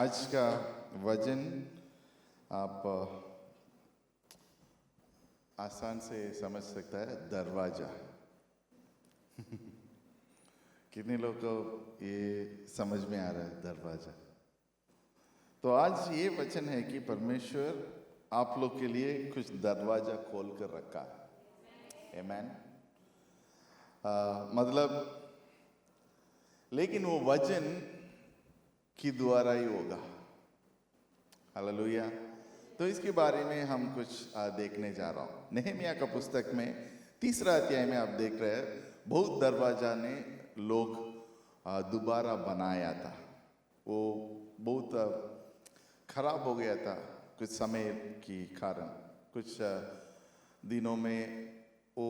आज का वचन आप आसान से समझ सकता है, दरवाजा। कितने लोग को ये समझ में आ रहा है दरवाजा? तो आज ये वचन है कि परमेश्वर आप लोग के लिए कुछ दरवाजा खोल कर रखा है। आमीन। मतलब लेकिन वो वचन की द्वारा ही होगा। हालेलुया। तो इसके बारे में हम कुछ देखने जा रहा हूँ। नहम्याह का पुस्तक में 3 अध्याय में आप देख रहे हैं, बहुत दरवाजा ने लोग दोबारा बनाया था। वो बहुत खराब हो गया था कुछ समय के कारण। कुछ दिनों में वो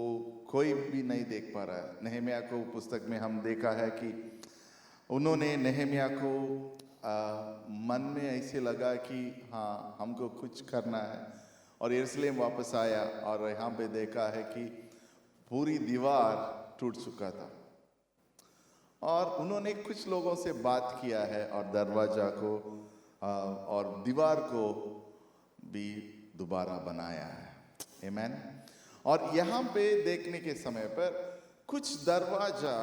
कोई भी नहीं देख पा रहा है। नहम्याह को पुस्तक में हम देखा है कि उन्होंने नहम्याह को मन में ऐसे लगा कि हाँ हमको कुछ करना है, और यरूशलेम वापस आया और यहाँ पे देखा है कि पूरी दीवार टूट चुका था। और उन्होंने कुछ लोगों से बात किया है और दरवाजा को और दीवार को भी दोबारा बनाया है। आमीन। और यहाँ पे देखने के समय पर कुछ दरवाजा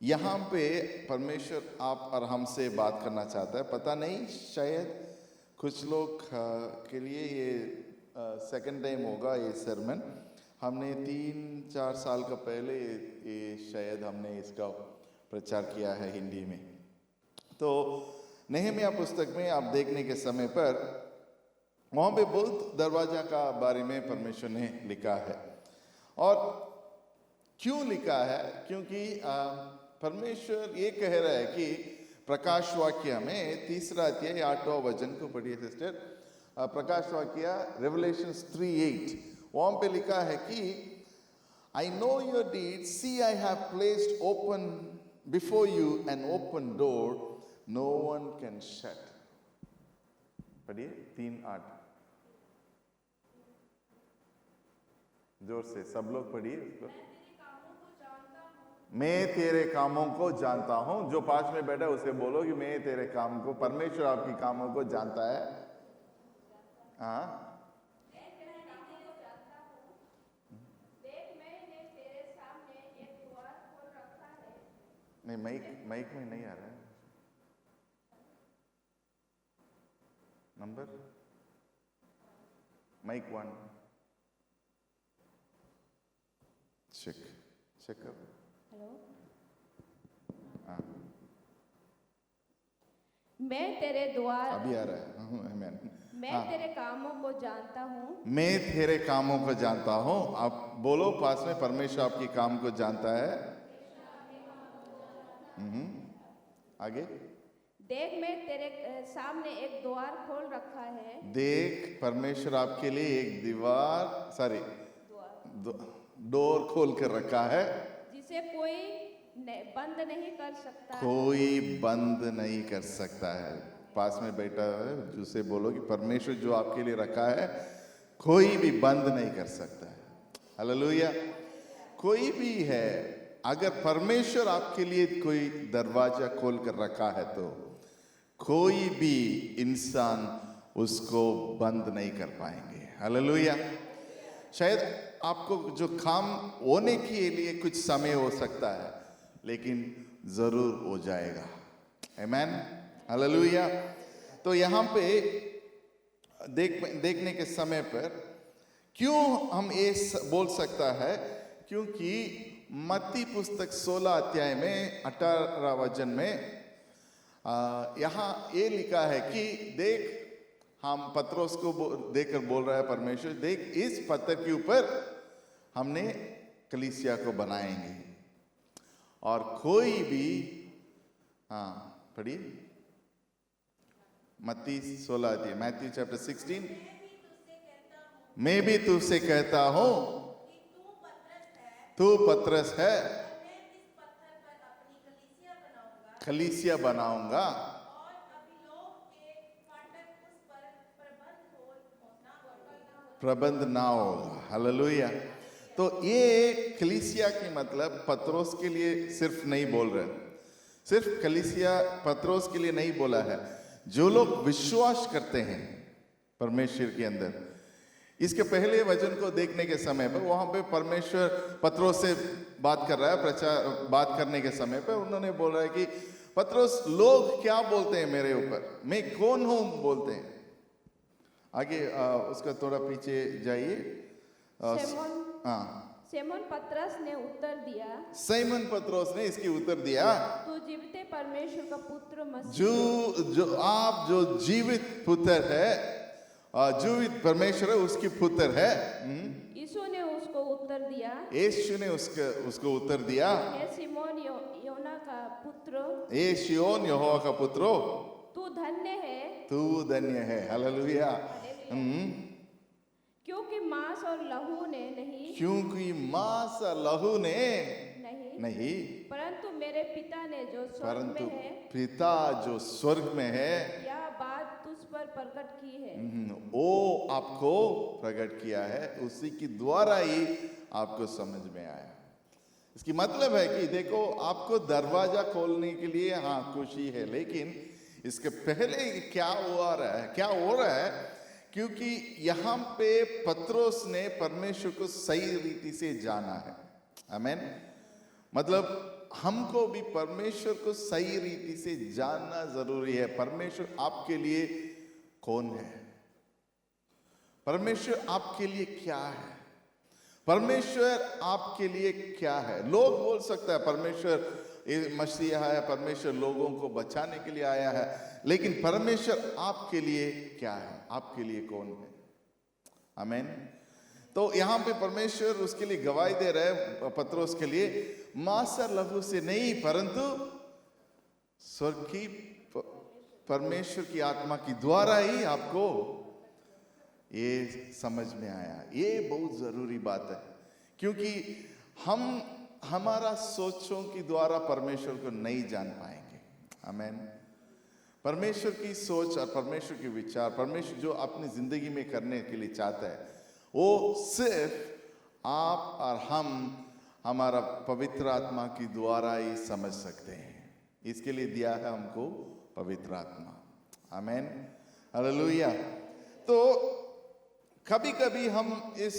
यहाँ पे परमेश्वर आप और हमसे बात करना चाहता है। पता नहीं, शायद कुछ लोग के लिए ये सेकंड टाइम होगा ये सरमन। हमने 3-4 साल का पहले ये शायद हमने इसका प्रचार किया है हिंदी में। तो नहम्याह पुस्तक में आप देखने के समय पर वहाँ पे बहुत दरवाजा का बारे में परमेश्वर ने लिखा है। और क्यों लिखा है? क्योंकि परमेश्वर ये कह रहा है कि प्रकाश वाक्य में 3 अध्याय 8वां वचन को पढ़िए सिस्टर। प्रकाश वाक्य Revelations 3:8, वहाँ पे लिखा है कि I know your deeds, see I have placed open before you an open door no one can shut। पढ़िए 3:8, जोर से सब लोग पढ़िए उसको। मैं तेरे कामों को जानता हूं। जो पास में बैठा उसे बोलो कि मैं तेरे काम को, परमेश्वर आपकी कामों को जानता है। हाँ, नहीं माइक में नहीं आ रहा है नंबर। माइक 1 चेक कर। हेलो, हाँ मैं तेरे द्वार, अभी आ रहा है। आमीन। मैं तेरे कामों को जानता हूँ। मैं तेरे कामों को जानता हूँ। आप बोलो पास में, परमेश्वर आपकी काम को जानता है। आगे, देख मैं तेरे सामने एक द्वार खोल रखा है। देख परमेश्वर आपके लिए एक डोर खोल कर रखा है, जिसे कोई बंद नहीं कर सकता। कोई बंद नहीं कर सकता है। पास में बैठा है जिसे बोलो कि परमेश्वर जो आपके लिए रखा है कोई भी बंद नहीं कर सकता है। हालेलुया। कोई भी है, अगर परमेश्वर आपके लिए कोई दरवाजा खोल कर रखा है तो कोई भी इंसान उसको बंद नहीं कर पाएंगे। हालेलुया। शायद आपको जो काम होने के लिए कुछ समय हो सकता है, लेकिन जरूर हो जाएगा। आमीन। हालेलुया। तो यहाँ पे देखने के समय पर क्यों हम ये बोल सकता है? क्योंकि मत्ती पुस्तक 16 अध्याय में 18 वचन में यहाँ ये लिखा है कि देख, हम पत्रोस को देखकर बोल रहा है परमेश्वर, देख इस पत्थर के ऊपर हमने कलीसिया को बनाएंगे और कोई भी, हाँ पढ़िए मत्ती 16 अध्याय, मैथ्यू चैप्टर 16। मैं भी तुझसे कहता हूं तू पतरस है, कलीसिया बनाऊंगा प्रबंध ना होगा। हालेलुया। तो ये कलीसिया की मतलब पत्रोस के लिए सिर्फ नहीं बोल रहे, सिर्फ कलीसिया पत्रोस के लिए नहीं बोला है, जो लोग विश्वास करते हैं परमेश्वर के अंदर। इसके पहले वचन को देखने के समय पर वहां पे परमेश्वर पत्रोस से बात कर रहा है, बात करने के समय पर उन्होंने बोला है कि पत्रोस, लोग क्या बोलते हैं मेरे ऊपर, मैं कौन हूं बोलते हैं। आगे उसका थोड़ा पीछे जाइए। सिमोन पतरस ने उत्तर दिया, सिमोन पत्रोस ने इसकी उत्तर दिया, तू जीवित परमेश्वर का पुत्र मसीह जो आप जो जीवित पुत्र है, जीवित परमेश्वर है, उसकी पुत्र है। यीशु ने उसको उत्तर दिया, यीशु ने उसको उत्तर दिया, हे सिमोन योना का पुत्र, हे शियोन यहोवा का पुत्रो, तू धन्य है, तू धन्य है। हालेलुया। क्योंकि मांस और लहू ने नहीं, क्योंकि मांस और लहू ने नहीं, परंतु मेरे पिता ने जो स्वर्ग परंतु में है, पिता जो स्वर्ग में है, यह बात तुझ पर प्रकट की है। वो आपको प्रकट किया है, उसी की द्वारा ही आपको समझ में आया। इसकी मतलब है कि देखो, आपको दरवाजा खोलने के लिए हाँ खुशी है, लेकिन इसके पहले क्या हो रहा है, क्योंकि यहाँ पे पत्रोस ने परमेश्वर को सही रीति से जाना है। आमीन। मतलब हमको भी परमेश्वर को सही रीति से जानना जरूरी है। परमेश्वर आपके लिए कौन है, परमेश्वर आपके लिए क्या है, परमेश्वर आपके लिए क्या है। लोग बोल सकता है परमेश्वर मसीहा है, परमेश्वर लोगों को बचाने के लिए आया है, लेकिन परमेश्वर आपके लिए क्या है, आपके लिए कौन है। आमीन। तो यहाँ पे परमेश्वर उसके लिए गवाही दे रहे हैं पत्रोस के लिए, मांस और लहू से नहीं, परंतु स्वर्ग की परमेश्वर की आत्मा की द्वारा ही आपको ये समझ में आया। ये बहुत जरूरी बात है, क्योंकि हम हमारा सोचों की द्वारा परमेश्वर को नहीं जान पाएंगे। आमीन। परमेश्वर की सोच और परमेश्वर के विचार, परमेश्वर जो अपनी जिंदगी में करने के लिए चाहता है, वो सिर्फ आप और हम हमारा पवित्र आत्मा की द्वारा ही समझ सकते हैं। इसके लिए दिया है हमको पवित्र आत्मा। आमीन। हालेलुया। तो कभी कभी हम इस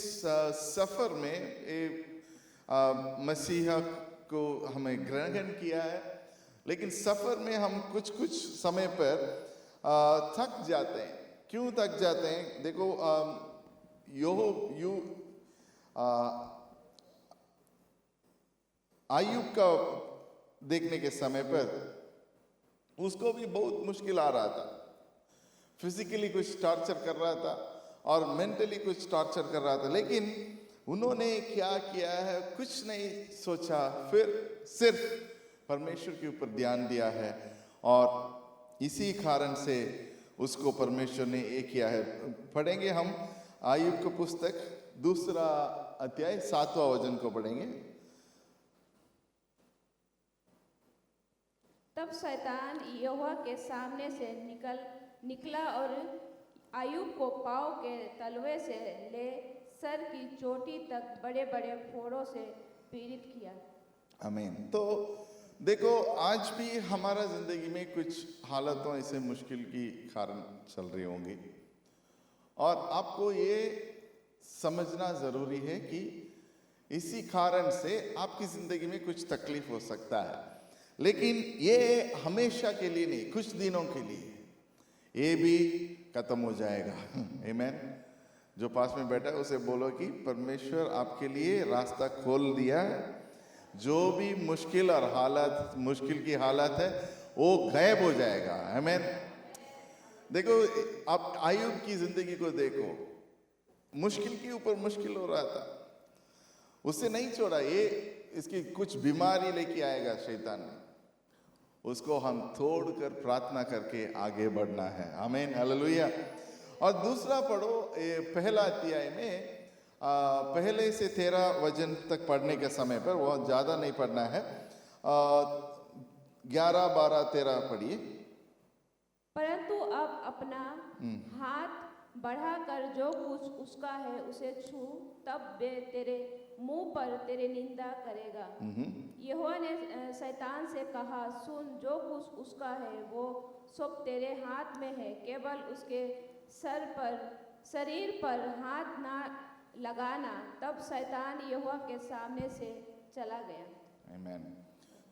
सफर में मसीहा को हमें ग्रहण किया है, लेकिन सफर में हम कुछ समय पर थक जाते हैं। क्यों थक जाते हैं? देखो, आयुब का देखने के समय पर उसको भी बहुत मुश्किल आ रहा था। फिजिकली कुछ टॉर्चर कर रहा था और मेंटली कुछ टॉर्चर कर रहा था, लेकिन उन्होंने क्या किया है, कुछ नहीं सोचा, फिर सिर्फ परमेश्वर के ऊपर ध्यान दिया है, और इसी कारण से उसको परमेश्वर ने ये किया है। पढ़ेंगे हम आयुब की पुस्तक 2 अध्याय 7वां वचन को पढ़ेंगे। तब शैतान यहोवा के सामने से निकला और आयुब को पाँव के तलवे से ले सर की चोटी तक बड़े बड़े फोड़ों से पीड़ित किया। आमीन। तो देखो, आज भी हमारा जिंदगी में कुछ हालतों ऐसे मुश्किल की कारण चल रही होंगी, और आपको ये समझना जरूरी है कि इसी कारण से आपकी जिंदगी में कुछ तकलीफ हो सकता है, लेकिन ये हमेशा के लिए नहीं, कुछ दिनों के लिए ये भी खत्म हो जाएगा। आमीन। जो पास में बैठा है उसे बोलो कि परमेश्वर आपके लिए रास्ता खोल दिया है। जो भी मुश्किल की हालत है वो गायब हो जाएगा। आमीन। देखो, आप आयुब की जिंदगी को देखो, मुश्किल के ऊपर मुश्किल हो रहा था, उससे नहीं छोड़ा। ये इसकी कुछ बीमारी लेके आएगा शैतान ने, उसको हम तोड़कर प्रार्थना करके आगे बढ़ना है। आमीन। हालेलुया। और दूसरा पढ़ो, पहला अध्याय में पहले से 13 वचन तक पढ़ने के समय पर, वो ज्यादा नहीं पढ़ना है, 11, 12, 13 पढ़िए। परंतु अब अपना हाथ बढ़ाकर जो कुछ उसका है उसे छू, तब वे तेरे मुंह पर तेरी निंदा करेगा। यहोवा ने शैतान से कहा, सुन, जो कुछ उसका है वो सब तेरे हाथ में है, केवल उसके शरीर पर हाथ ना लगाना। तब शैतान यहोवा के सामने से चला गया। आमीन।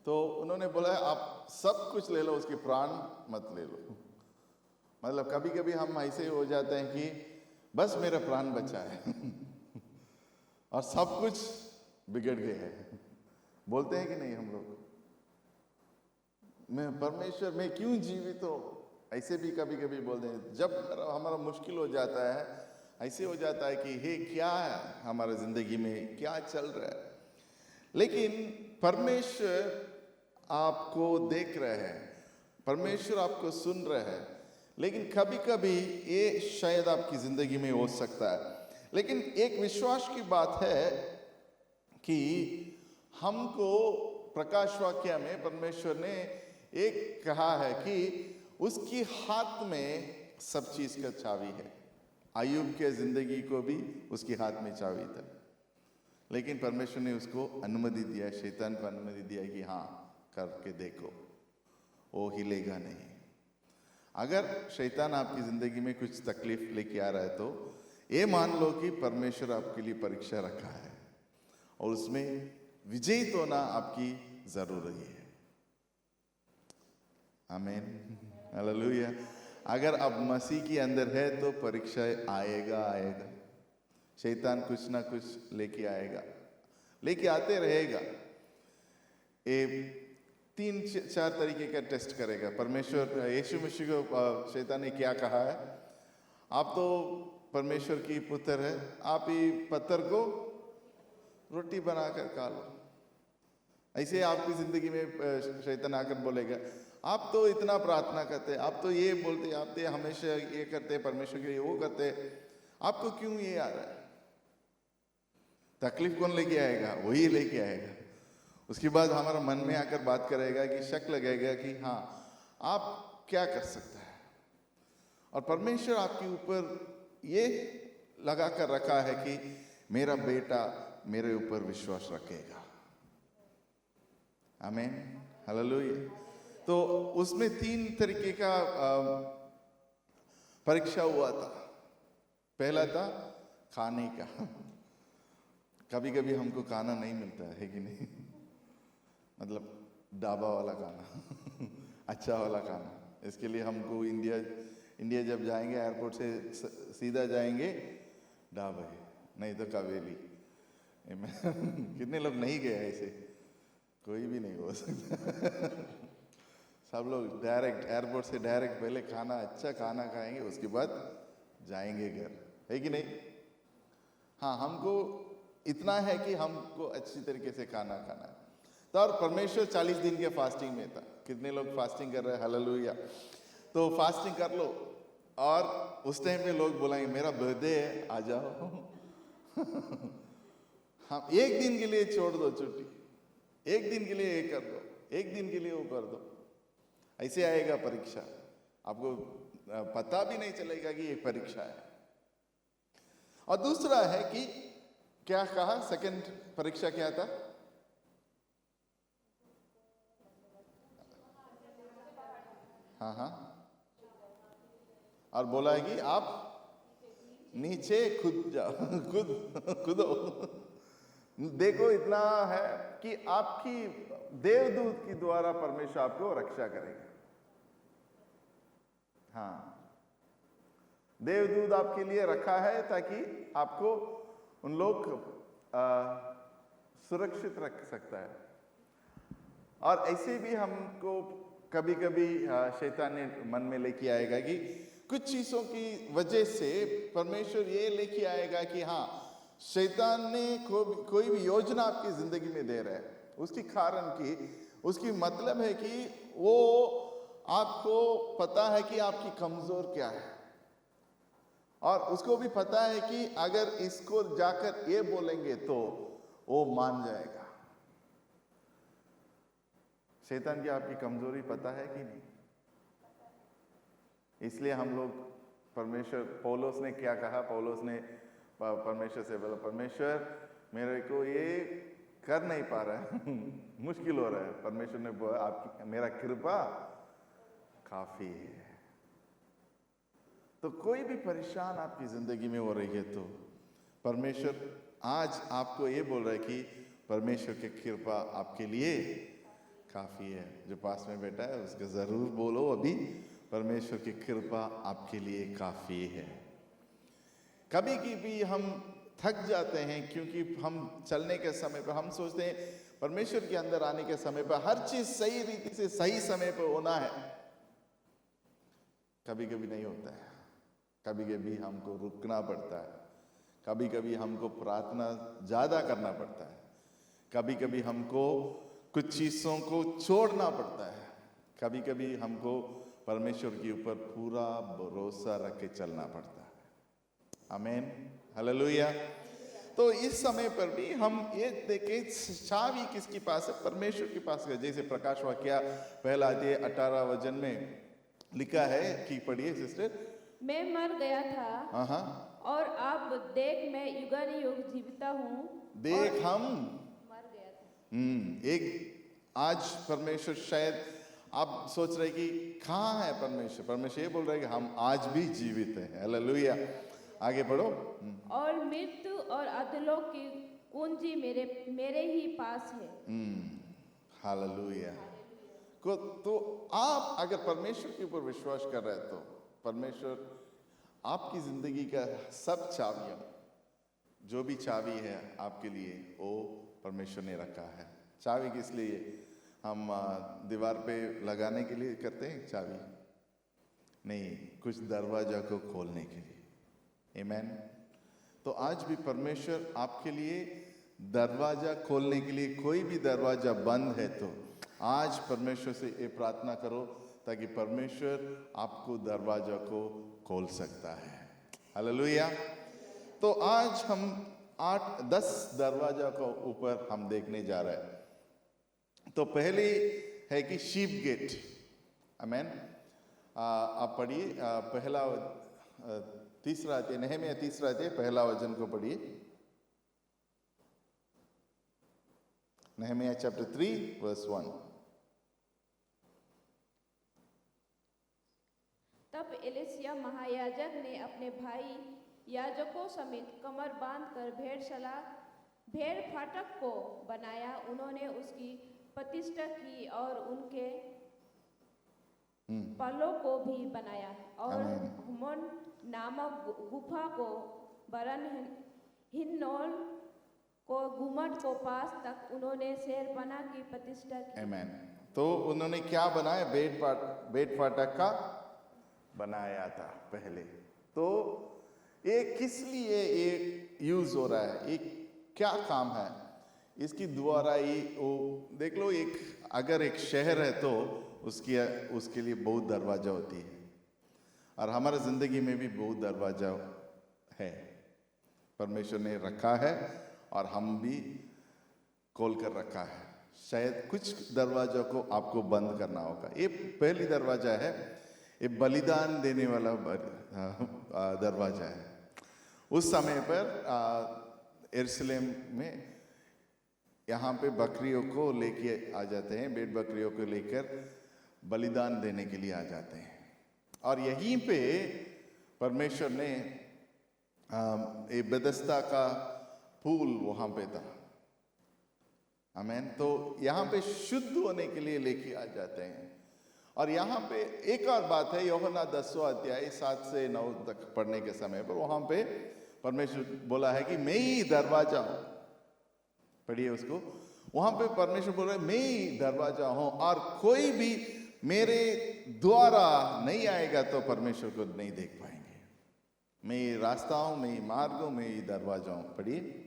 तो उन्होंने बोला आप सब कुछ ले लो, उसके प्राण मत ले लो। मतलब कभी कभी हम ऐसे हो जाते हैं कि बस मेरा प्राण बचा है और सब कुछ बिगड़ गया है। बोलते हैं कि नहीं हम लोग, मैं परमेश्वर में क्यों जीवित हो, ऐसे भी कभी कभी बोलते हैं। जब हमारा मुश्किल हो जाता है, ऐसे हो जाता है कि हे क्या है हमारा जिंदगी में, क्या चल रहा है। लेकिन परमेश्वर आपको देख रहे हैं, परमेश्वर आपको सुन रहे हैं। लेकिन कभी कभी ये शायद आपकी जिंदगी में हो सकता है। लेकिन एक विश्वास की बात है कि हमको प्रकाश वाक्य में परमेश्वर ने एक कहा है कि उसकी हाथ में सब चीज का चाबी है। अय्यूब के जिंदगी को भी उसके हाथ में चाबी था, लेकिन परमेश्वर ने उसको अनुमति दिया, शैतान को अनुमति दिया कि हाँ करके देखो, वो हिलेगा नहीं। अगर शैतान आपकी जिंदगी में कुछ तकलीफ लेके आ रहा है तो ये मान लो कि परमेश्वर आपके लिए परीक्षा रखा है और उसमें विजयी होना आपकी जरूरी है। आमीन, हालेलुया। अगर आप मसीह के अंदर है तो परीक्षा आएगा। शैतान कुछ ना कुछ लेके आएगा, लेके आते रहेगा। ये 3-4 तरीके का टेस्ट करेगा परमेश्वर। यीशु मसीह को शैतान ने क्या कहा है, आप तो परमेश्वर की पुत्र है, आप ही पत्थर को रोटी बनाकर खा लो। ऐसे आपकी जिंदगी में शैतान आकर बोलेगा, आप तो इतना प्रार्थना करते, आप तो ये बोलते, आप तो हमेशा ये करते, परमेश्वर के लिए वो करते, आपको क्यों ये आ रहा है। तकलीफ कौन लेके आएगा, वही लेके आएगा। उसके बाद हमारा मन में आकर बात करेगा कि शक लगेगा कि हाँ आप क्या कर सकते हैं। और परमेश्वर आपके ऊपर ये लगा कर रखा है कि मेरा बेटा मेरे ऊपर विश्वास रखेगा। आमीन, हालेलुया। तो उसमें 3 तरीके का परीक्षा हुआ था। पहला था खाने का। कभी कभी हमको खाना नहीं मिलता है कि नहीं, मतलब ढाबा वाला खाना अच्छा वाला खाना। इसके लिए हमको इंडिया जब जाएंगे एयरपोर्ट से सीधा जाएंगे ढाबे, नहीं तो कवेली। कितने लोग नहीं गए ऐसे, कोई भी नहीं हो सकता सब लोग डायरेक्ट एयरपोर्ट से डायरेक्ट पहले खाना, अच्छा खाना खाएंगे, उसके बाद जाएंगे घर, है कि नहीं। हाँ, हमको इतना है कि हमको अच्छी तरीके से खाना खाना है। तो और परमेश्वर 40 दिन के फास्टिंग में था। कितने लोग फास्टिंग कर रहे हैं, हालेलुया। तो फास्टिंग कर लो, और उस टाइम पे लोग बोलेंगे मेरा बर्थडे है, आ जाओ हम एक दिन के लिए छोड़ दो छुट्टी, एक दिन के लिए ये कर दो, एक दिन के लिए वो कर दो। ऐसे आएगा परीक्षा, आपको पता भी नहीं चलेगा कि ये परीक्षा है। और दूसरा है कि क्या कहा, सेकंड परीक्षा क्या था, हाँ, और बोला है कि आप नीचे कूद जाओ कूदो। देखो इतना है कि आपकी देवदूत के द्वारा परमेश्वर आपको रक्षा करेगा। हाँ, देवदूत आपके लिए रखा है ताकि आपको उन लोग सुरक्षित रख सकता है। और ऐसे भी हमको कभी कभी शैतान ने मन में लेके आएगा कि कुछ चीजों की वजह से परमेश्वर ये लेके आएगा कि हाँ शैतान ने कोई भी योजना आपकी जिंदगी में दे रहा है, उसकी कारण की उसकी मतलब है कि वो आपको पता है कि आपकी कमजोर क्या है, और उसको भी पता है कि अगर इसको जाकर ये बोलेंगे तो वो मान जाएगा। शैतान की आपकी कमजोरी पता है कि नहीं। इसलिए हम लोग पौलुस ने क्या कहा, पौलुस ने परमेश्वर से बोला, परमेश्वर मेरे को ये कर नहीं पा रहा है मुश्किल हो रहा है। परमेश्वर ने बोला आपकी मेरा कृपा काफी है। तो कोई भी परेशान आपकी जिंदगी में हो रही है तो परमेश्वर आज आपको ये बोल रहा है कि परमेश्वर की कृपा आपके लिए काफी है। जो पास में बैठा है उसको जरूर बोलो अभी, परमेश्वर की कृपा आपके लिए काफी है। कभी कभी हम थक जाते हैं क्योंकि हम चलने के समय पर हम सोचते हैं परमेश्वर के अंदर आने के समय पर हर चीज सही रीति से सही समय पर होना है। कभी कभी नहीं होता है, कभी कभी हमको रुकना पड़ता है, कभी कभी हमको प्रार्थना ज्यादा करना पड़ता है, कभी कभी हमको कुछ चीजों को छोड़ना पड़ता है, कभी कभी हमको परमेश्वर के ऊपर पूरा भरोसा रख के चलना पड़ता है। आमीन, हालेलुया। तो इस समय पर भी हम ये देखें चाबी किसके पास है? परमेश्वर के पास है। जैसे प्रकाश वाक्य पहला अध्याय 18 वचन में लिखा है कि पढ़िए सिस्टर। मैं मर गया था हाँ और अब देख मैं युगानुयुग जीविता हूँ। देख हम मर गया था। एक आज परमेश्वर शायद आप सोच रहे कि कहाँ है परमेश्वर? परमेश्वर ये बोल रहे हैं कि हम आज भी जीवित हैं। हालेलुया। आगे बढ़ो। और मृत्यु और अधोलोक की कुंजी मेरे ही पास है। हालेलुया। को तो आप अगर परमेश्वर के ऊपर विश्वास कर रहे हैं तो परमेश्वर आपकी जिंदगी का सब चाबियां, जो भी चाबी है आपके लिए वो परमेश्वर ने रखा है। चाबी किस लिए? हम दीवार पे लगाने के लिए करते हैं चाबी नहीं, कुछ दरवाजा को खोलने के लिए। आमीन। तो आज भी परमेश्वर आपके लिए दरवाजा खोलने के लिए, कोई भी दरवाजा बंद है तो आज परमेश्वर से ये प्रार्थना करो ताकि परमेश्वर आपको दरवाजा को खोल सकता है। हालेलुया। तो आज हम 8-10 दरवाजा को ऊपर हम देखने जा रहे हैं। तो पहली है कि शीप गेट। आमीन। आप पढ़िए पहला तीसरा अध्याय, नहम्याह तीसरा अध्याय पहला वचन को पढ़िए। नहम्याह चैप्टर 3 वर्स 1। तब एलीशिया महायाजक ने अपने भाई याजकों समेत कमर बांधकर भेड़ फाटक को बनाया। उन्होंने उसकी प्रतिष्ठा की और उनके पलों को भी बनाया और हुमोन नामक गुफा को बरन हिन्नोन को गुम्मट को पास तक उन्होंने शेरपना की प्रतिष्ठा की। आमीन। तो उन्होंने क्या बनाया? भेड़ फाटक का बनाया था पहले। तो ये किस लिए ये यूज हो रहा है? ये क्या काम है इसकी द्वारा? ही वो देख लो, अगर एक शहर है तो उसके लिए बहुत दरवाजा होती है और हमारे जिंदगी में भी बहुत दरवाजा है, परमेश्वर ने रखा है और हम भी खोल कर रखा है। शायद कुछ दरवाजा को आपको बंद करना होगा। ये पहली दरवाजा है, ये बलिदान देने वाला दरवाजा है। उस समय पर यरूशलेम में यहाँ पे बकरियों को लेके आ जाते हैं, भेड़ बकरियों को लेकर बलिदान देने के लिए आ जाते हैं और यहीं पे परमेश्वर ने बेथेस्दा का पूल वहाँ पे था। आमीन। तो यहाँ पे शुद्ध होने के लिए लेके आ जाते हैं। और यहाँ पे एक और बात है, यूहन्ना 10वां अध्याय 7 से 9 तक पढ़ने के समय पर वहाँ पे परमेश्वर बोला है कि मैं ही दरवाजा हूँ। पढ़िए उसको। वहां पे परमेश्वर बोल रहे मैं ही दरवाजा हूं और कोई भी मेरे द्वारा नहीं आएगा तो परमेश्वर को नहीं देख पाएंगे। मैं ही रास्ता हूं, मैं ही मार्ग हूं, मैं ही दरवाजा हूं। पढ़िए।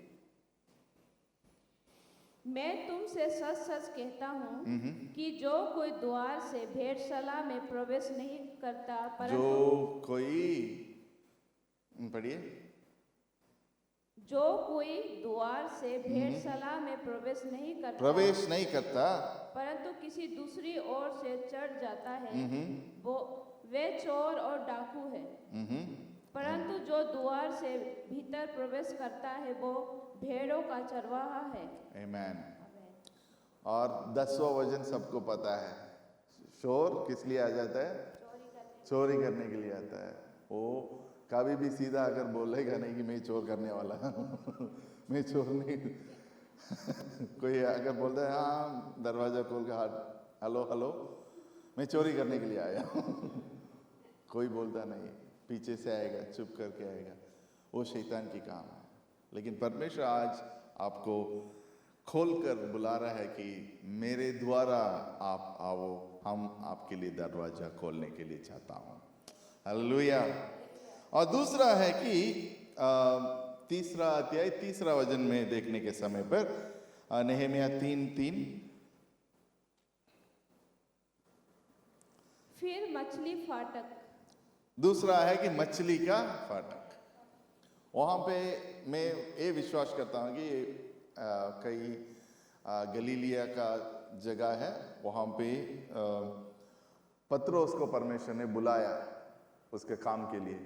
मैं तुमसे सच सच कहता हूँ कि जो कोई द्वार से भेड़शाला में प्रवेश नहीं करता, जो कोई, पढ़िए, जो कोई द्वार से भेड़शाला में प्रवेश नहीं करता परंतु किसी दूसरी ओर से चढ़ जाता है, वे चोर और डाकू है। परंतु जो द्वार से भीतर प्रवेश करता है वो भेड़ों का चरवाहा है। आमेन। और 10वां वचन सबको पता है, शोर किस लिए आ जाता है? चोरी करने के लिए आता है। वो कभी भी सीधा अगर बोलेगा नहीं कि मैं चोर करने वाला हूं मैं चोर नहीं कोई अगर बोलता है हाँ दरवाजा खोल के हाथ हेलो हेलो मैं चोरी करने के लिए आया हूं कोई बोलता नहीं, पीछे से आएगा, चुप करके आएगा, वो शैतान की काम है। लेकिन परमेश्वर आज आपको खोलकर बुला रहा है कि मेरे द्वारा आप आओ, हम आपके लिए दरवाजा खोलने के लिए चाहता हूं। हालेलुया। और दूसरा है कि तीसरा अध्याय तीसरा वचन में देखने के समय पर नहम्याह 3:3, फिर मछली फाटक, दूसरा है कि मछली का फाटक। वहां पे मैं ये विश्वास करता हूं कि कई गलीलिया का जगह है, वहां पे पत्रोस को परमेश्वर ने बुलाया उसके काम के लिए।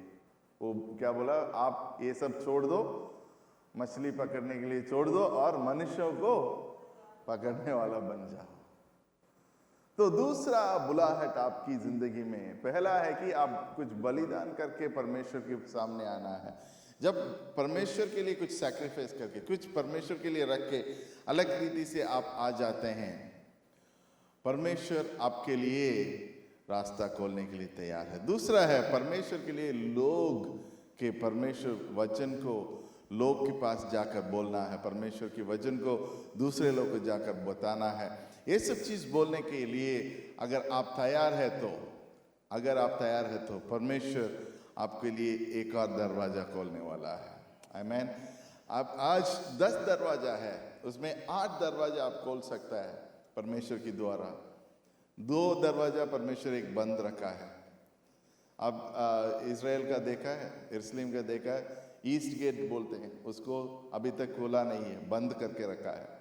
वो क्या बोला? आप ये सब छोड़ दो, मछली पकड़ने के लिए छोड़ दो और मनुष्यों को पकड़ने वाला बन जाओ। तो दूसरा बुलाहट आपकी जिंदगी में, पहला है कि आप कुछ बलिदान करके परमेश्वर के सामने आना है। जब परमेश्वर के लिए कुछ सैक्रिफाइस करके, कुछ परमेश्वर के लिए रख के अलग रीति से आप आ जाते हैं, परमेश्वर आपके लिए रास्ता खोलने के लिए तैयार है। दूसरा है परमेश्वर के लिए लोग के, परमेश्वर वचन को लोग के पास जाकर बोलना है, परमेश्वर के वचन को दूसरे लोग को जाकर बताना है। ये सब चीज बोलने के लिए अगर आप तैयार है तो परमेश्वर आपके लिए एक और दरवाजा खोलने वाला है। आमीन। आप आज 10 दरवाजा है, उसमें 8 दरवाजा आप खोल सकता है परमेश्वर के द्वारा। 2 दरवाजा परमेश्वर एक बंद रखा है। अब इजराइल का देखा है, यरूशलेम का देखा है, ईस्ट गेट बोलते हैं उसको, अभी तक खोला नहीं है, बंद करके रखा है।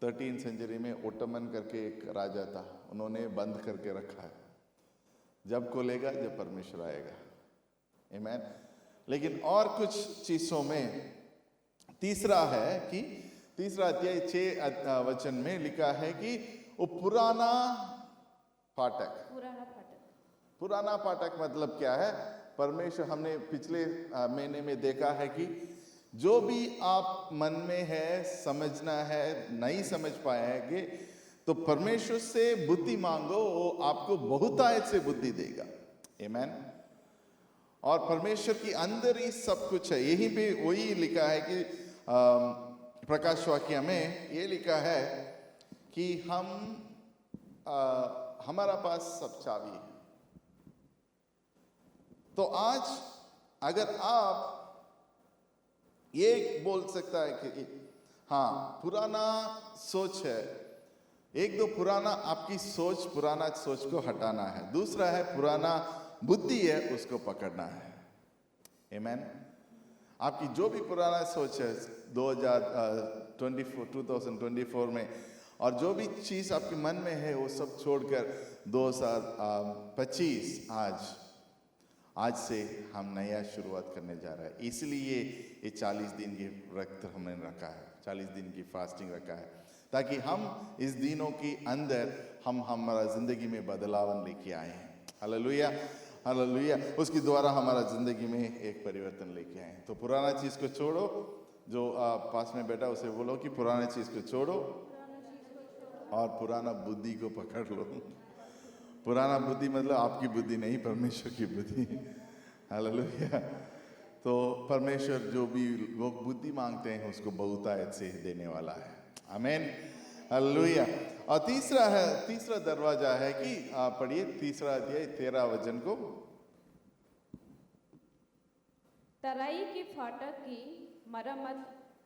13वीं सेंचुरी में ओटमन करके एक राजा था, उन्होंने बंद करके रखा है। जब खोलेगा जब परमेश्वर आएगा। आमीन। लेकिन और कुछ चीजों में तीसरा है कि तीसरा अध्याय 6 वचन में लिखा है कि वो पुराना फाटक मतलब क्या है? परमेश्वर, हमने पिछले महीने में देखा है कि जो भी आप मन में है, समझना है, नहीं समझ पाएंगे तो परमेश्वर से बुद्धि मांगो, वो आपको बहुतायत से बुद्धि देगा। आमीन। और परमेश्वर के अंदर ही सब कुछ है। यहीं पे वही लिखा है कि प्रकाश वाक्य में ये लिखा है कि हमारा पास सब चाबी है। तो आज अगर आप ये बोल सकता है कि हाँ पुराना सोच है, एक दो पुराना आपकी सोच, पुराना सोच को हटाना है। दूसरा है पुराना बुद्धि है, उसको पकड़ना है। आमीन। आपकी जो भी पुराना सोच है 2024 में, और जो भी चीज आपके मन में है वो सब छोड़कर 2025 आज से हम नया शुरुआत करने जा रहे हैं। इसलिए ये 40 दिन की व्रत हमने रखा है, 40 दिन की फास्टिंग रखा है, ताकि हम इस दिनों के अंदर हम हमारा जिंदगी में बदलाव लेके आए हैं। Hallelujah, hallelujah. उसके द्वारा हमारा जिंदगी में एक परिवर्तन लेके आए। तो पुराना चीज को छोड़ो, जो पास में बैठा उसे बोलो कि पुराना चीज को छोड़ो और पुराना बुद्धि को पकड़ लो। पुराना बुद्धि मतलब आपकी बुद्धि नहीं, परमेश्वर की बुद्धि। हालेलुया। तो परमेश्वर जो भी लोग बुद्धि मांगते हैं उसको बहुतायत से देने वाला है। आमीन, हालेलुया। और तीसरा दरवाजा है कि पढ़िए तीसरा अध्याय 13 वचन को। तराई की फाटक की मरम्मत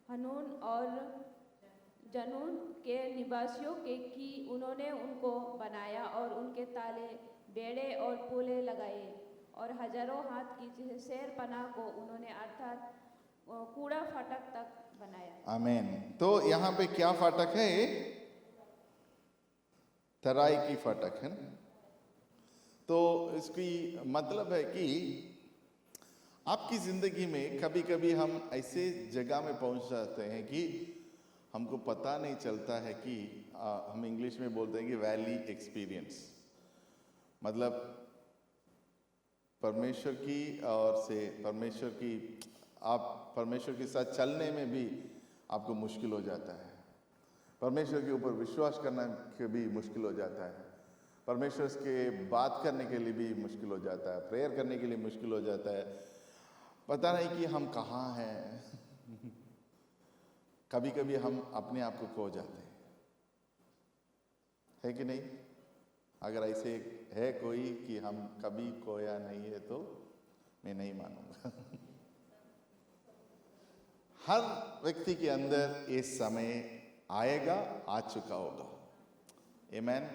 हनून और जनून के निवासियों के की उन्होंने उनको बनाया और उनके ताले, बेड़े और पुले लगाए और हजारों हाथ की शेर पनाह को उन्होंने अर्थात कूड़ा फाटक तक बनाया। आमीन। तो यहाँ पे क्या फाटक है? तराई की फाटक है। तो इसकी मतलब है कि आपकी जिंदगी में कभी कभी हम ऐसे जगह में पहुंच जाते हैं कि हमको पता नहीं चलता है कि हम इंग्लिश में बोलते हैं कि वैली एक्सपीरियंस, मतलब परमेश्वर की और से परमेश्वर की, आप परमेश्वर के साथ चलने में भी आपको मुश्किल हो जाता है, परमेश्वर के ऊपर विश्वास करना के भी मुश्किल हो जाता है, परमेश्वर के बात करने के लिए भी मुश्किल हो जाता है, प्रेयर करने के लिए मुश्किल हो जाता है, पता नहीं कि हम कहाँ हैं। कभी कभी हम अपने आप को खो जाते हैं, है कि नहीं? अगर ऐसे है कोई कि हम कभी खोया नहीं है तो मैं नहीं मानूंगा। हर व्यक्ति के अंदर ये समय आएगा, आ चुका होगा। आमीन।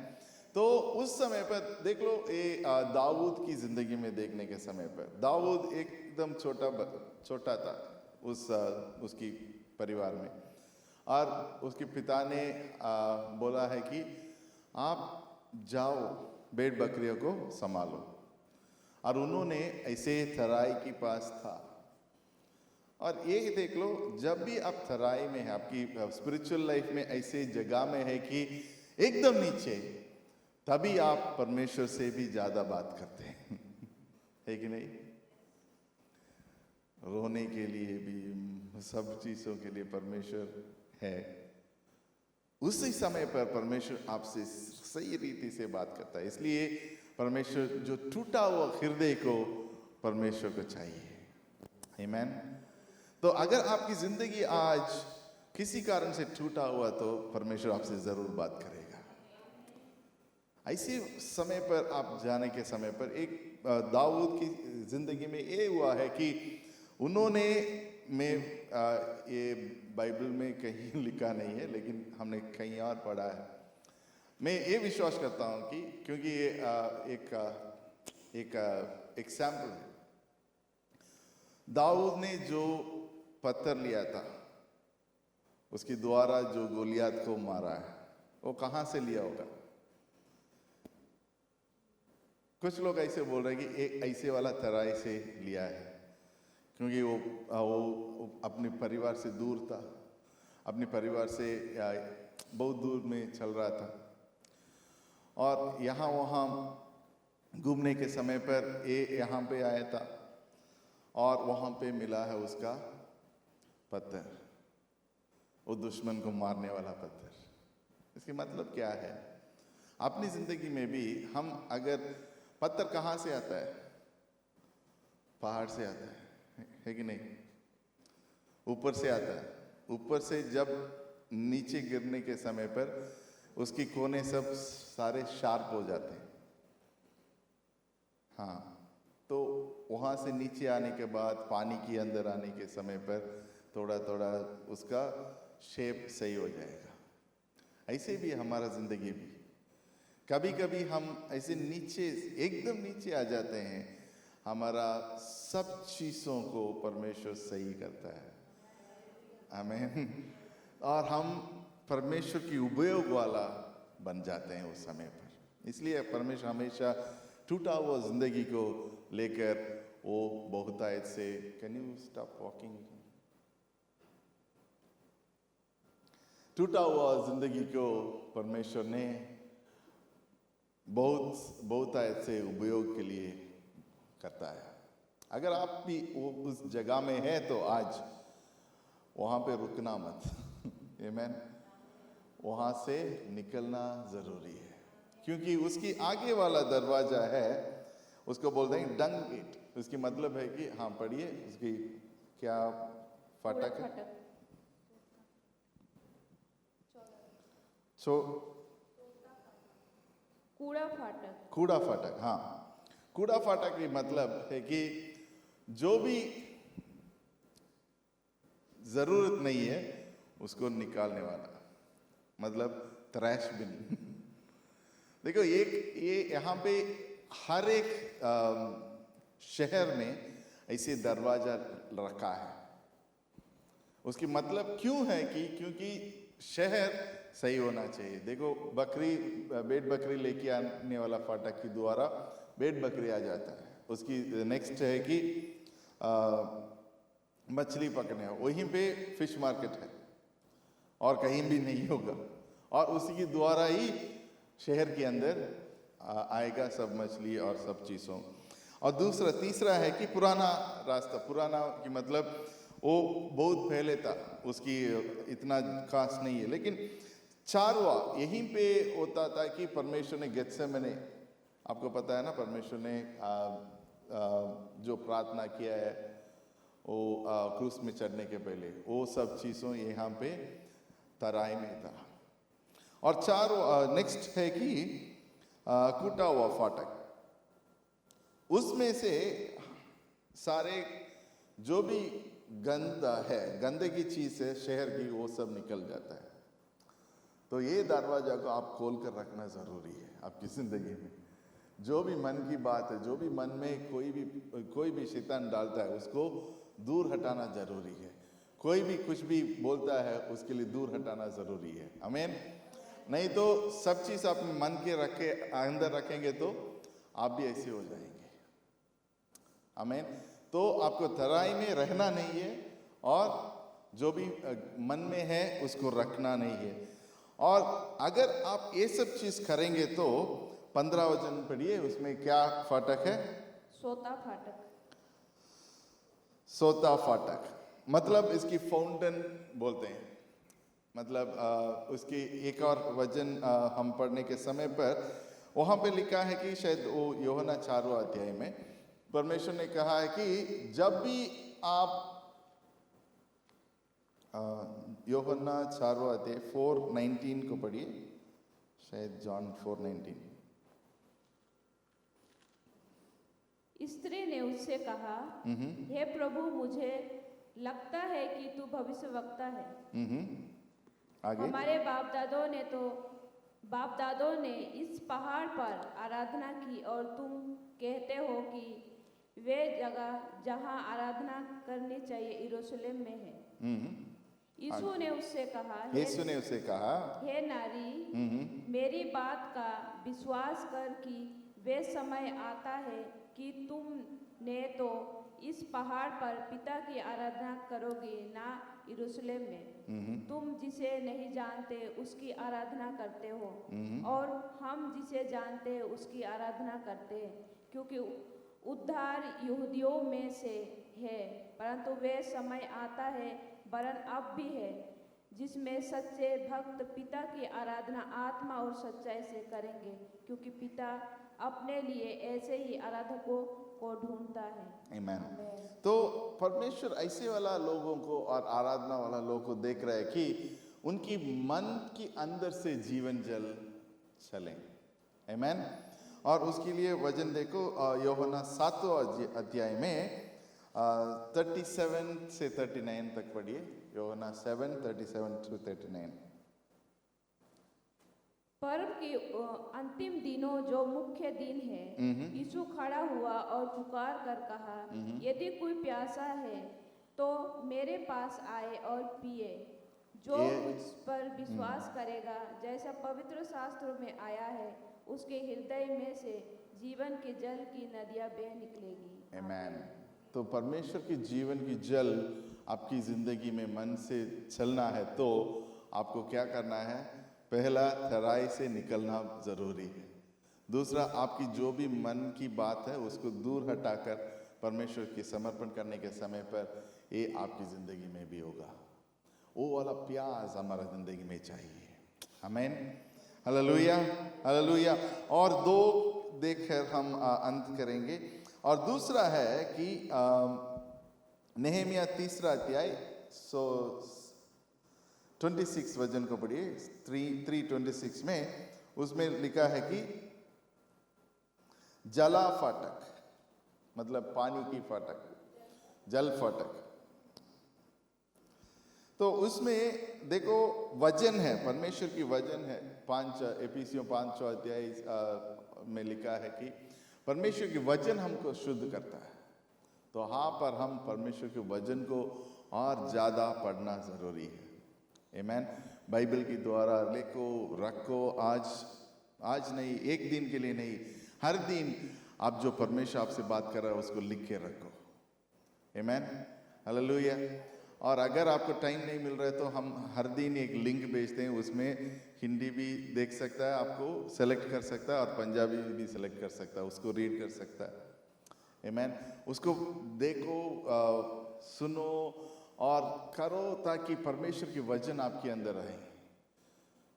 तो उस समय पर देख लो, ये दाऊद की जिंदगी में देखने के समय पर, दाऊद एकदम छोटा था उसकी परिवार में, और उसके पिता ने बोला है कि आप जाओ भेड़ बकरियों को संभालो, और उन्होंने ऐसे थराई के पास था। और ये देख लो, जब भी आप थराई में है, आपकी स्पिरिचुअल लाइफ में ऐसे जगह में है कि एकदम नीचे, तभी आप परमेश्वर से भी ज्यादा बात करते हैं। है कि नहीं? रोने के लिए भी, सब चीजों के लिए परमेश्वर है। उसी समय पर परमेश्वर आपसे सही रीति से बात करता है। इसलिए परमेश्वर, जो टूटा हुआ हृदय को परमेश्वर को चाहिए। आमीन। तो अगर आपकी जिंदगी आज किसी कारण से टूटा हुआ, तो परमेश्वर आपसे जरूर बात करेगा। ऐसे समय पर आप जाने के समय पर एक दाऊद की जिंदगी में ये हुआ है कि उन्होंने, ये बाइबल में कहीं लिखा नहीं है, लेकिन हमने कहीं और पढ़ा है। मैं ये विश्वास करता हूँ कि क्योंकि ये एक एग्जाम्पल है, दाऊद ने जो पत्थर लिया था, उसके द्वारा जो गोलियत को मारा है, वो कहाँ से लिया होगा? कुछ लोग ऐसे बोल रहे हैं कि एक ऐसे वाला तराई से लिया है, क्योंकि वो अपने परिवार से दूर था, अपने परिवार से बहुत दूर में चल रहा था, और यहाँ वहाँ घूमने के समय पर ये यहाँ पे आया था, और वहाँ पे मिला है उसका पत्थर, वो दुश्मन को मारने वाला पत्थर। इसके मतलब क्या है? अपनी जिंदगी में भी हम, अगर पत्थर कहाँ से आता है? पहाड़ से आता है कि नहीं? ऊपर से आता है। ऊपर से जब नीचे गिरने के समय पर उसकी कोने सब सारे शार्प हो जाते हैं। हाँ, तो वहाँ से नीचे आने के बाद पानी के अंदर आने के समय पर थोड़ा थोड़ा उसका शेप सही हो जाएगा। ऐसे भी हमारा जिंदगी भी कभी कभी हम ऐसे नीचे, एकदम नीचे आ जाते हैं, हमारा सब चीजों को परमेश्वर सही करता है। आमीन। और हम परमेश्वर की उपयोग वाला बन जाते हैं उस समय पर। इसलिए परमेश्वर हमेशा टूटा हुआ जिंदगी को लेकर वो बहुतायत से, कैन यू स्टॉप वॉकिंग? टूटा हुआ जिंदगी को परमेश्वर ने बहुतायत से उपयोग के लिए करता है। अगर आप भी उस जगह में है तो आज वहां पे रुकना मत। आमीन। वहां से निकलना जरूरी है, क्योंकि उसकी आगे वाला दरवाजा है, उसको बोलते हैं डंग गेट। उसकी मतलब है कि, हाँ पढ़िए, उसकी क्या फाटक है? कूड़ा फाटक। कूड़ा फाटक, हाँ। कूड़ा फाटक की मतलब है कि जो भी जरूरत नहीं है उसको निकालने वाला, मतलब ट्रैश बिन। देखो, ये यहाँ पे हर एक शहर में ऐसे दरवाजा रखा है। उसकी मतलब क्यों है कि क्योंकि शहर सही होना चाहिए। देखो, भेड़ बकरी लेके आने वाला फाटक के द्वारा भेड़ बकरी आ जाता है। उसकी नेक्स्ट है कि मछली पकड़ने, वहीं पे फिश मार्केट है और कहीं भी नहीं होगा, और उसी के द्वारा ही शहर के अंदर आएगा सब मछली और सब चीज़ों। और दूसरा तीसरा है कि पुराना रास्ता, पुराना की मतलब वो बहुत पहले था, उसकी इतना खास नहीं है, लेकिन चारवा यहीं पे होता था कि परमेश्वर ने गेत्सेमने, आपको पता है ना, परमेश्वर ने जो प्रार्थना किया है वो क्रूस में चढ़ने के पहले, वो सब चीज़ों यहाँ पे तराई में था। और नेक्स्ट है कि कूटा हुआ फाटक, उसमें से सारे जो भी गंदा है, गंदगी चीज़ है शहर की, वो सब निकल जाता है। तो ये दरवाजा को आप खोल कर रखना ज़रूरी है आपकी ज़िंदगी में। जो भी मन की बात है, जो भी मन में कोई भी शैतान डालता है, उसको दूर हटाना जरूरी है। कोई भी कुछ भी बोलता है, उसके लिए दूर हटाना जरूरी है। आमीन। नहीं तो सब चीज़ आप मन के अंदर रखेंगे तो आप भी ऐसे हो जाएंगे। आमीन। तो आपको तराई में रहना नहीं है, और जो भी मन में है उसको रखना नहीं है। और अगर आप ये सब चीज़ करेंगे तो 15 वचन पढ़िए, उसमें क्या फाटक है? सोता फाटक। सोता फाटक मतलब इसकी फाउंटेन बोलते हैं। मतलब उसकी एक और वचन हम पढ़ने के समय पर वहाँ पे लिखा है कि शायद वो यूहन्ना 4वां अध्याय में परमेश्वर ने कहा है कि जब भी आप यूहन्ना 4वां अध्याय 4:19 को पढ़िए, शायद जॉन 4:19। स्त्री ने उससे कहा, हे प्रभु, मुझे लगता है कि तू भविष्यवक्ता है। आगे। हमारे बाप दादों ने इस पहाड़ पर आराधना की, और तुम कहते हो कि वे जगह जहाँ आराधना करनी चाहिए यरूशलेम में है। यीशु ने उससे कहा, हे नारी, मेरी बात का विश्वास कर कि वे समय आता है कि तुमने तो इस पहाड़ पर पिता की आराधना करोगे, ना यरूशलेम में। तुम जिसे नहीं जानते उसकी आराधना करते हो, और हम जिसे जानते हैं उसकी आराधना करते हैं, क्योंकि उद्धार यहूदियों में से है। परंतु वे समय आता है, वरन अब भी है, जिसमें सच्चे भक्त पिता की आराधना आत्मा और सच्चाई से करेंगे, क्योंकि पिता अपने लिए ऐसे ही आराधकों को ढूंढता है। आमीन। तो परमेश्वर ऐसे वाला लोगों को और आराधना वाला लोगों को देख रहा है कि उनकी मन के अंदर से जीवन जल चले। आमीन। और उसके लिए वचन देखो, यूहन्ना 7वां अध्याय में 37 से 39 तक पढ़िए। यूहन्ना 7:37-39। पर्व के अंतिम दिनों, जो मुख्य दिन है, यीशु खड़ा हुआ और पुकार कर कहा, यदि कोई प्यासा है तो मेरे पास आए और पिए। जो मुझ पर विश्वास करेगा, जैसा पवित्र शास्त्रों में आया है, उसके हृदय में से जीवन के जल की नदियां बह निकलेगी। आमीन। तो परमेश्वर की जीवन की जल आपकी जिंदगी में मन से चलना है तो आपको क्या करना है? पहला, तराई से निकलना जरूरी है। दूसरा, आपकी जो भी मन की बात है उसको दूर हटाकर परमेश्वर के समर्पण करने के समय पर ये आपकी जिंदगी में भी होगा। वो वाला प्यास हमारा जिंदगी में चाहिए। आमीन। Hallelujah, hallelujah. और दो देखकर हम अंत करेंगे। और दूसरा है कि नेहमिया 3 अध्याय 26 वचन को पढ़िए। 3:26 में उसमें लिखा है कि जला फाटक मतलब पानी की फाटक, जल फाटक। तो उसमें देखो वचन है, परमेश्वर की वचन है। एफिसियों 5 अध्याय में लिखा है कि परमेश्वर की वचन हमको शुद्ध करता है। तो हाँ, पर हम परमेश्वर के वचन को और ज़्यादा पढ़ना ज़रूरी है। आमीन। बाइबल के द्वारा लिखो, रखो। आज नहीं, एक दिन के लिए नहीं, हर दिन आप जो परमेश्वर आपसे बात कर रहा है उसको लिख के रखो। आमेन, हालेलुया। और अगर आपको टाइम नहीं मिल रहा है तो हम हर दिन एक लिंक भेजते हैं, उसमें हिंदी भी देख सकता है, आपको सेलेक्ट कर सकता है, और पंजाबी भी सेलेक्ट कर सकता है, उसको रीड कर सकता है। आमेन। उसको देखो, सुनो और करो, ताकि परमेश्वर की वचन आपके अंदर रहे।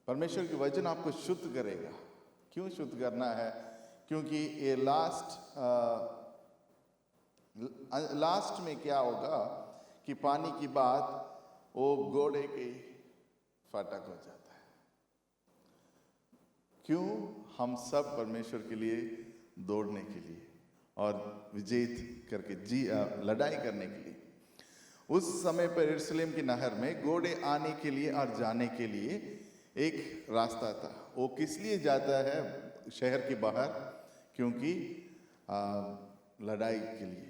परमेश्वर की वचन आपको शुद्ध करेगा। क्यों शुद्ध करना है? क्योंकि ये लास्ट में क्या होगा कि पानी की बात वो घोड़े के फाटक हो जाता है। क्यों? हम सब परमेश्वर के लिए दौड़ने के लिए और विजेत करके लड़ाई करने के लिए। उस समय पर यरूशलेम की नहर में घोड़े आने के लिए और जाने के लिए एक रास्ता था। वो किस लिए जाता है शहर के बाहर? क्योंकि लड़ाई के लिए,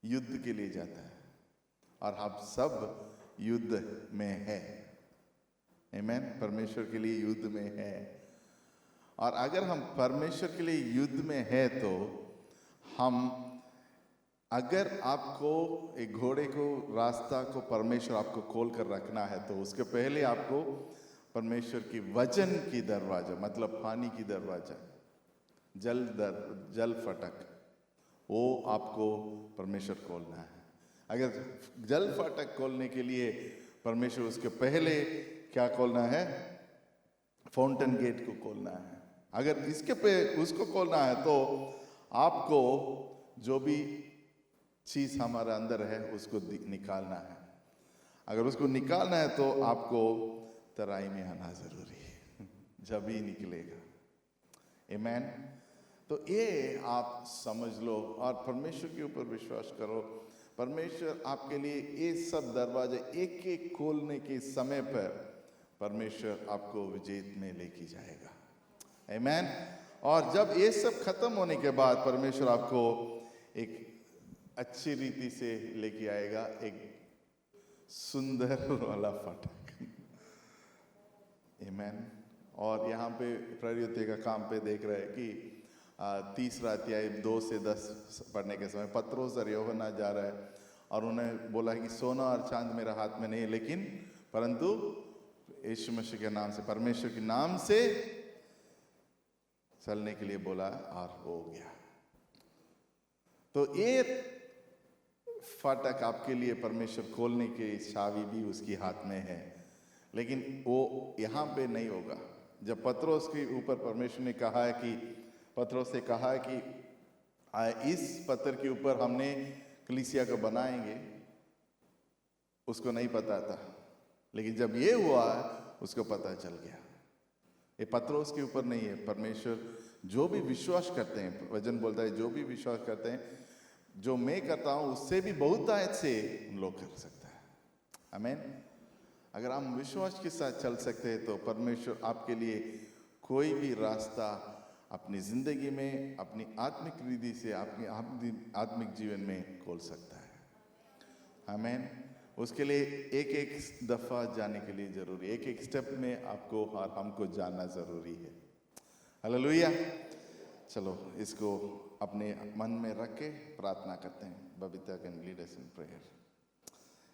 युद्ध के लिए जाता है, और हम सब युद्ध में है। आमेन। परमेश्वर के लिए युद्ध में है, और अगर हम परमेश्वर के लिए युद्ध में है तो अगर आपको एक घोड़े को रास्ता को परमेश्वर आपको खोल कर रखना है तो उसके पहले आपको परमेश्वर की वचन की दरवाजा, मतलब पानी की दरवाजा, जल फाटक, वो आपको परमेश्वर खोलना है। अगर जल फाटक खोलने के लिए परमेश्वर, उसके पहले क्या खोलना है? फाउंटेन गेट को खोलना है। अगर इसके पे उसको खोलना है तो आपको जो भी चीज हमारे अंदर है उसको निकालना है। अगर उसको निकालना है तो आपको तराई में आना जरूरी है, जब ही निकलेगा। आमेन। तो ये आप समझ लो और परमेश्वर के ऊपर विश्वास करो। परमेश्वर आपके लिए ये सब दरवाजे एक एक खोलने के समय पर परमेश्वर आपको विजेत में लेके जाएगा। आमेन। और जब ये सब खत्म होने के बाद परमेश्वर आपको एक अच्छी रीति से लेके आएगा, एक सुंदर वाला फाटक। आमेन। और यहाँ पे प्रयुक्ति का काम पे देख रहे हैं कि 3 अध्याय 2 से 10 पढ़ने के समय पत्रोस और यूहन्ना जा रहा है, और उन्हें बोला कि सोना और चांद मेरे हाथ में नहीं, लेकिन परंतु यीशु मसीह के नाम से, परमेश्वर के नाम से चलने के लिए बोला, और हो गया। तो ये फाटक आपके लिए परमेश्वर खोलने की चाबी भी उसके हाथ में है, लेकिन वो यहाँ पे नहीं होगा। जब पत्रोस के ऊपर परमेश्वर ने कहा है कि, पत्रोस से कहा है कि इस पत्थर के ऊपर हमने कलीसिया को बनाएंगे, उसको नहीं पता था, लेकिन जब ये हुआ उसको पता चल गया। ये पत्रोस के ऊपर नहीं है। परमेश्वर जो भी विश्वास करते हैं, वचन बोलता है जो भी विश्वास करते हैं, जो मैं करता हूं उससे भी बहुत से उन लोग कर सकता है। आमीन। अगर हम विश्वास के साथ चल सकते हैं तो परमेश्वर आपके लिए कोई भी रास्ता अपनी जिंदगी में, अपनी आत्मिक रीति से, अपनी आत्मिक जीवन में खोल सकता है। आमीन। उसके लिए एक एक दफा जाने के लिए जरूरी, एक एक स्टेप में आपको और हमको जाना जरूरी है। हालेलुया। चलो इसको अपने मन में रख के प्रार्थना करते हैं। Babita can lead us in prayer.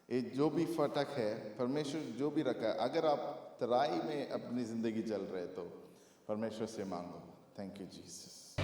ये जो भी फाटक है परमेश्वर जो भी रखा है, अगर आप तराई में अपनी जिंदगी चल रहे तो परमेश्वर से मांगो। Thank you Jesus.